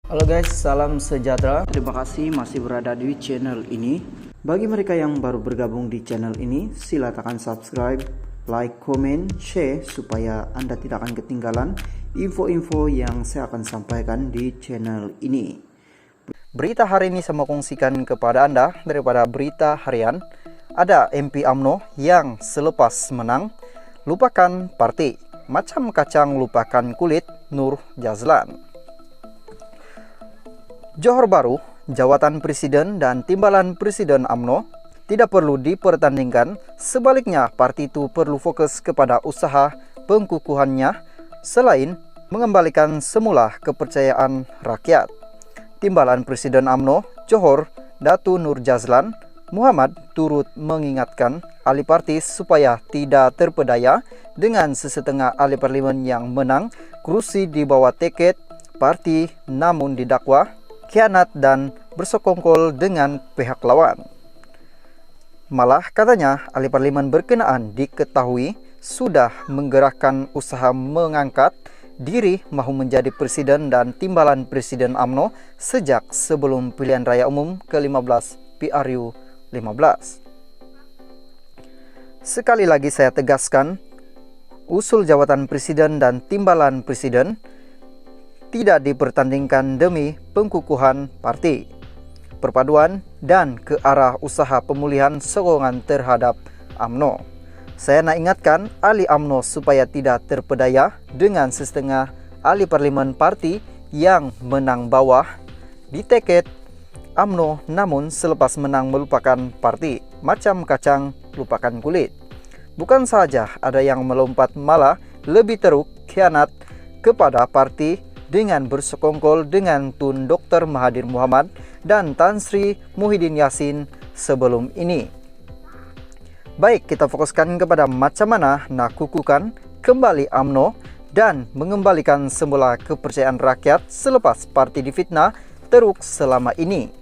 Halo guys, salam sejahtera. Terima kasih masih berada di channel ini. Bagi mereka yang baru bergabung di channel ini, silakan subscribe, like, comment, share supaya Anda tidak akan ketinggalan info-info yang saya akan sampaikan di channel ini. Berita hari ini saya mau kongsikan kepada Anda daripada berita harian. Ada MP UMNO yang selepas menang lupakan parti, macam kacang lupakan kulit, Nur Jazlan. Johor Bahru, jawatan presiden dan timbalan presiden UMNO tidak perlu dipertandingkan, sebaliknya parti itu perlu fokus kepada usaha pengkukuhannya selain mengembalikan semula kepercayaan rakyat. Timbalan presiden UMNO Johor, Datu Nur Jazlan Muhammad turut mengingatkan ahli parti supaya tidak terpedaya dengan sesetengah ahli parlimen yang menang kursi di bawah tiket parti namun didakwa khianat dan bersekongkol dengan pihak lawan. Malah katanya ahli parlimen berkenaan diketahui sudah menggerakkan usaha mengangkat diri mahu menjadi presiden dan timbalan presiden UMNO sejak sebelum pilihan raya umum ke-15 PRU 15. Sekali lagi saya tegaskan, usul jawatan presiden dan timbalan presiden tidak dipertandingkan demi pengkukuhan parti, perpaduan, dan ke arah usaha pemulihan sokongan terhadap UMNO. Saya nak ingatkan ahli UMNO supaya tidak terpedaya dengan setengah ahli parlimen parti yang menang bawah di tiket UMNO namun selepas menang melupakan parti, macam kacang lupakan kulit. Bukan saja ada yang melompat, malah lebih teruk khianat kepada parti dengan bersekongkol dengan Tun Dr. Mahathir Muhammad dan Tan Sri Muhyiddin Yassin sebelum ini. Baik, kita fokuskan kepada macam mana nak kukuhkan kembali UMNO dan mengembalikan semula kepercayaan rakyat selepas parti difitnah teruk selama ini.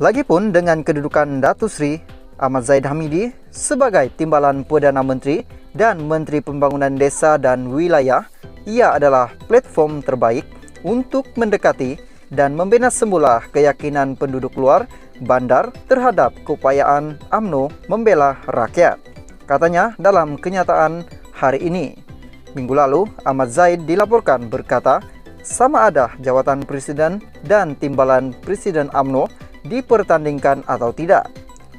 Lagipun dengan kedudukan Datuk Sri Ahmad Zahid Hamidi sebagai timbalan Perdana Menteri dan Menteri Pembangunan Desa dan Wilayah, ia adalah platform terbaik untuk mendekati dan membina semula keyakinan penduduk luar bandar terhadap keupayaan UMNO membela rakyat. Katanya dalam kenyataan hari ini. Minggu lalu, Ahmad Zahid dilaporkan berkata, sama ada jawatan presiden dan timbalan presiden UMNO dipertandingkan atau tidak.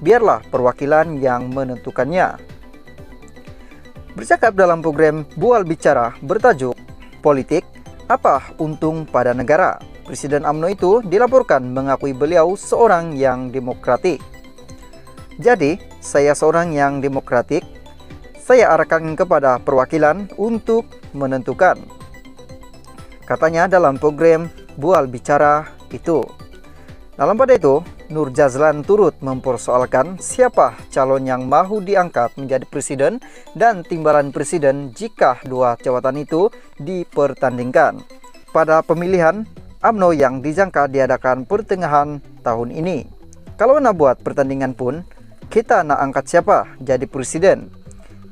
Biarlah perwakilan yang menentukannya. Bercakap dalam program Bual Bicara bertajuk Politik, Apa Untung Pada Negara, Presiden UMNO itu dilaporkan mengakui beliau seorang yang demokratik. Jadi, saya seorang yang demokratik, saya arahkan kepada perwakilan untuk menentukan. Katanya dalam program Bual Bicara itu. Dalam pada itu, Nur Jazlan turut mempersoalkan siapa calon yang mahu diangkat menjadi presiden dan timbalan presiden jika dua jawatan itu dipertandingkan pada pemilihan UMNO yang dijangka diadakan pertengahan tahun ini. Kalau nak buat pertandingan pun, kita nak angkat siapa jadi presiden?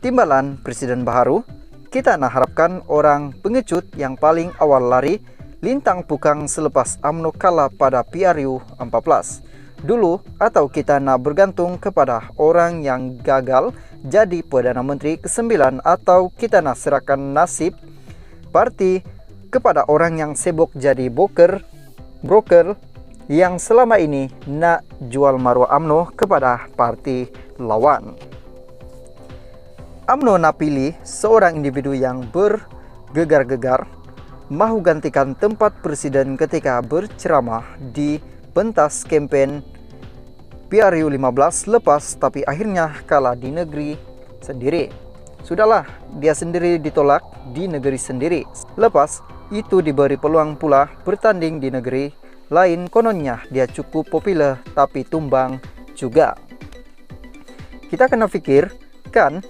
Timbalan presiden baru, kita nak harapkan orang pengecut yang paling awal lari lintang pukang selepas UMNO kalah pada PRU 14 dulu, atau kita nak bergantung kepada orang yang gagal jadi Perdana Menteri ke-9, atau kita nak serahkan nasib parti kepada orang yang sibuk jadi broker yang selama ini nak jual marwah UMNO kepada parti lawan. UMNO nak pilih seorang individu yang bergegar-gegar mahu gantikan tempat presiden ketika berceramah di pentas kempen PRU 15 lepas, tapi akhirnya kalah di negeri sendiri. Sudahlah, dia sendiri ditolak di negeri sendiri. Lepas itu diberi peluang pula bertanding di negeri lain, kononnya dia cukup populer tapi tumbang juga. Kita kena fikir kan,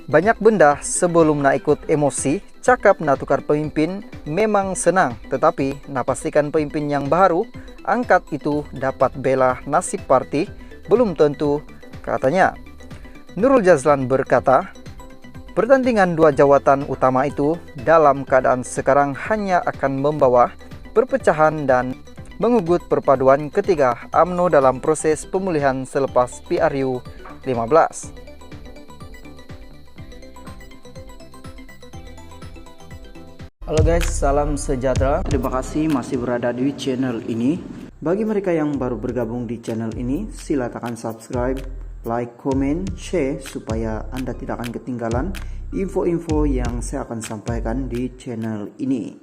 banyak benda sebelum nak ikut emosi. Cakap nak tukar pemimpin memang senang, tetapi nak pastikan pemimpin yang baru angkat itu dapat bela nasib parti belum tentu, katanya. Nurul Jazlan berkata, Pertandingan dua jawatan utama itu dalam keadaan sekarang hanya akan membawa perpecahan dan mengugut perpaduan ketiga UMNO dalam proses pemulihan selepas PRU 15. Halo guys, salam sejahtera. Terima kasih masih berada di channel ini. Bagi mereka yang baru bergabung di channel ini, sila tekan subscribe, like, comment, share supaya Anda tidak akan ketinggalan info-info yang saya akan sampaikan di channel ini.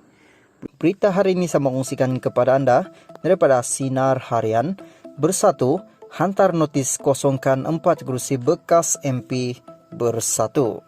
Berita hari ini saya mengungsikan kepada Anda daripada Sinar Harian. Bersatu, hantar notis kosongkan 4 kursi bekas MP Bersatu.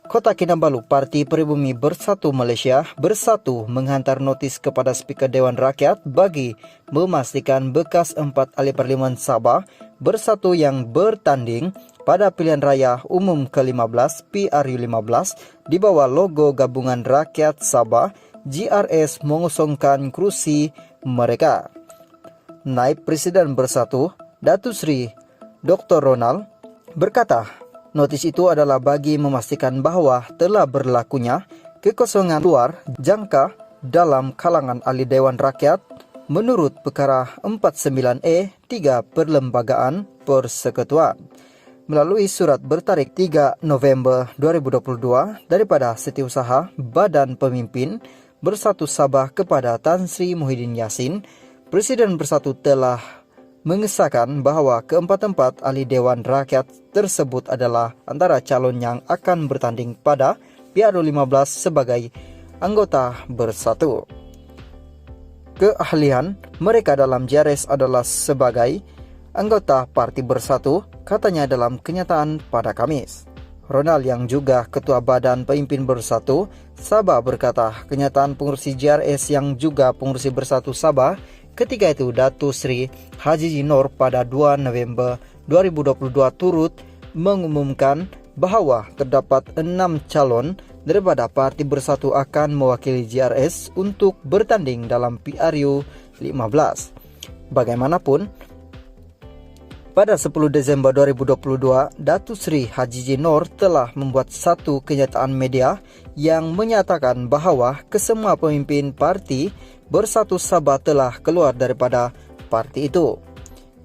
Kota Kinabalu, Parti Pribumi Bersatu Malaysia Bersatu menghantar notis kepada Speaker Dewan Rakyat bagi memastikan bekas 4 ahli parlimen Sabah Bersatu yang bertanding pada pilihan raya umum ke-15 PRU 15 di bawah logo Gabungan Rakyat Sabah GRS mengosongkan kursi mereka. Naib Presiden Bersatu Datuk Seri Dr. Ronald berkata, notis itu adalah bagi memastikan bahawa telah berlakunya kekosongan luar jangka dalam kalangan ahli Dewan Rakyat menurut perkara 49E 3 Perlembagaan Persekutuan. Melalui surat bertarikh 3 November 2022 daripada Setiausaha Badan Pemimpin Bersatu Sabah kepada Tan Sri Muhyiddin Yassin, Presiden Bersatu telah mengesahkan bahawa keempat-empat ahli Dewan Rakyat tersebut adalah antara calon yang akan bertanding pada PRU 15 sebagai anggota Bersatu. Keahlian mereka dalam GRS adalah sebagai anggota Parti Bersatu, katanya dalam kenyataan pada Kamis. Ronald yang juga Ketua Badan Pemimpin Bersatu Sabah berkata, kenyataan pengurusi GRS yang juga pengurusi Bersatu Sabah ketika itu Datuk Seri Haji Jinor pada 2 November 2022 turut mengumumkan bahawa terdapat 6 calon daripada Parti Bersatu akan mewakili GRS untuk bertanding dalam PRU 15. Bagaimanapun, pada 10 Desember 2022, Datuk Seri Haji Jinor telah membuat satu kenyataan media yang menyatakan bahawa kesemua pemimpin Parti Bersatu Sabah telah keluar daripada parti itu.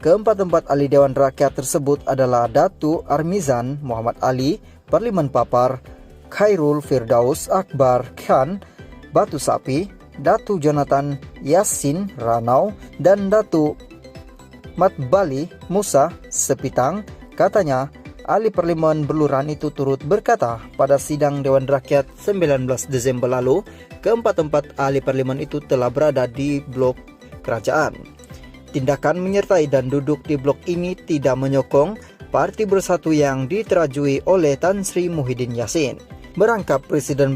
Keempat-empat ahli Dewan Rakyat tersebut adalah Datuk Armizan Muhammad Ali, Parlimen Papar, Khairul Firdaus Akbar Khan, Batu Sapi, Datuk Jonathan Yassin Ranau, dan Datuk Mat Bali Musa Sepitang. Katanya, ahli parlimen Beluran itu turut berkata pada sidang Dewan Rakyat 19 Desember lalu, keempat-empat ahli parlimen itu telah berada di blok kerajaan. Tindakan menyertai dan duduk di blok ini tidak menyokong Parti Bersatu yang diterajui oleh Tan Sri Muhyiddin Yassin. Merangkap Presiden